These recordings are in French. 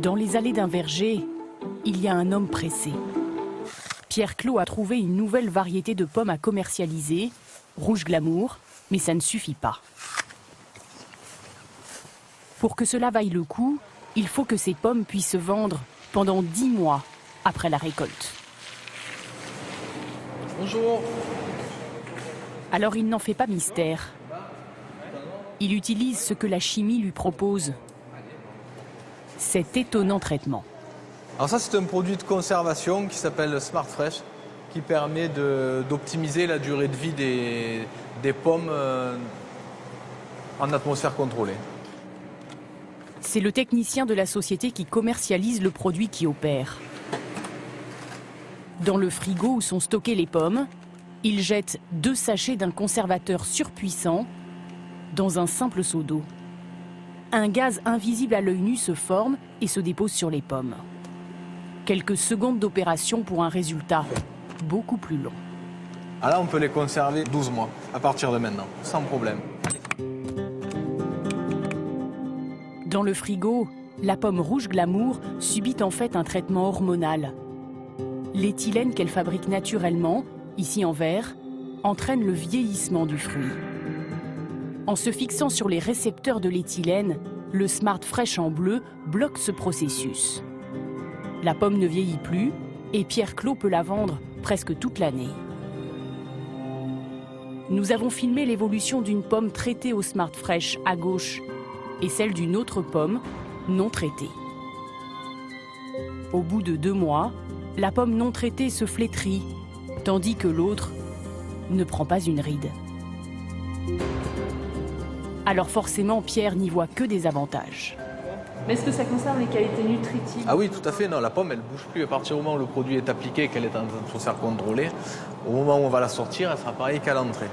Dans les allées d'un verger, il y a un homme pressé. Pierre Clos a trouvé une nouvelle variété de pommes à commercialiser, rouge glamour, mais ça ne suffit pas. Pour que cela vaille le coup, il faut que ces pommes puissent se vendre pendant 10 mois après la récolte. Bonjour. Alors il n'en fait pas mystère. Il utilise ce que la chimie lui propose. Cet étonnant traitement. Alors ça, c'est un produit de conservation qui s'appelle Smart Fresh, qui permet d'optimiser la durée de vie des pommes en atmosphère contrôlée. C'est le technicien de la société qui commercialise le produit qui opère. Dans le frigo où sont stockées les pommes, il jette 2 sachets d'un conservateur surpuissant dans un simple seau d'eau. Un gaz invisible à l'œil nu se forme et se dépose sur les pommes. Quelques secondes d'opération pour un résultat beaucoup plus long. Ah là, on peut les conserver 12 mois à partir de maintenant, sans problème. Dans le frigo, la pomme rouge glamour subit en fait un traitement hormonal. L'éthylène qu'elle fabrique naturellement, ici en verre, entraîne le vieillissement du fruit. En se fixant sur les récepteurs de l'éthylène, le Smart Fresh en bleu bloque ce processus. La pomme ne vieillit plus et Pierre Clos peut la vendre presque toute l'année. Nous avons filmé l'évolution d'une pomme traitée au Smart Fresh à gauche et celle d'une autre pomme non traitée. Au bout de 2 mois, la pomme non traitée se flétrit, tandis que l'autre ne prend pas une ride. Alors forcément, Pierre n'y voit que des avantages. Mais est-ce que ça concerne les qualités nutritives? Ah oui, tout à fait. Non, la pomme, elle ne bouge plus. À partir du moment où le produit est appliqué et qu'elle est en atmosphère contrôlée, au moment où on va la sortir, elle sera pareille qu'à l'entrée.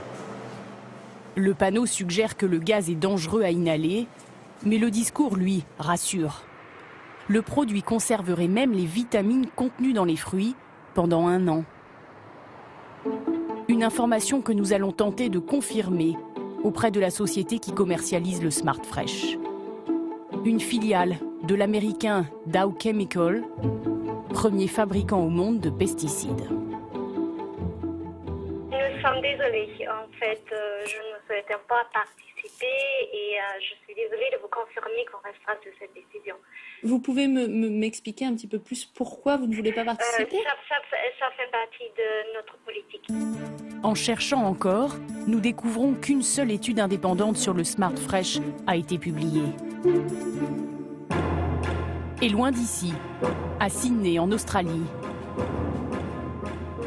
Le panneau suggère que le gaz est dangereux à inhaler, mais le discours, lui, rassure. Le produit conserverait même les vitamines contenues dans les fruits pendant 1 an. Une information que nous allons tenter de confirmer auprès de la société qui commercialise le Smart Fresh. Une filiale de l'américain Dow Chemical, premier fabricant au monde de pesticides. Nous sommes désolés. En fait, je ne souhaitais pas participer et je suis désolée de vous confirmer qu'on restera sur cette décision. Vous pouvez m'expliquer un petit peu plus pourquoi vous ne voulez pas participer? Ça fait partie de notre politique. En cherchant encore, nous découvrons qu'une seule étude indépendante sur le Smart Fresh a été publiée. Et loin d'ici, à Sydney, en Australie.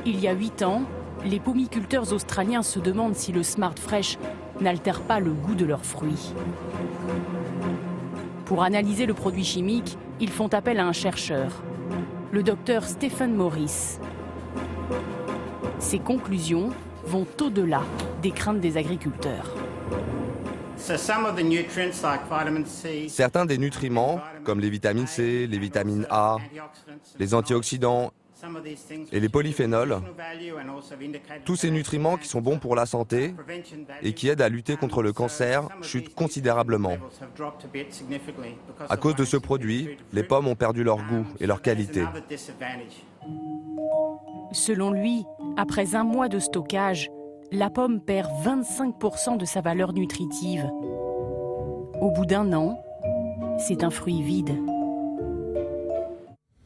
Il y a 8 ans, les pomiculteurs australiens se demandent si le Smart Fresh n'altère pas le goût de leurs fruits. Pour analyser le produit chimique, ils font appel à un chercheur, le docteur Stephen Morris. Ses conclusions vont au-delà des craintes des agriculteurs. Certains des nutriments, comme les vitamines C, les vitamines A, les antioxydants et les polyphénols, tous ces nutriments qui sont bons pour la santé et qui aident à lutter contre le cancer, chutent considérablement. À cause de ce produit, les pommes ont perdu leur goût et leur qualité. Selon lui, après 1 mois de stockage, la pomme perd 25% de sa valeur nutritive. Au bout d'1 an, c'est un fruit vide.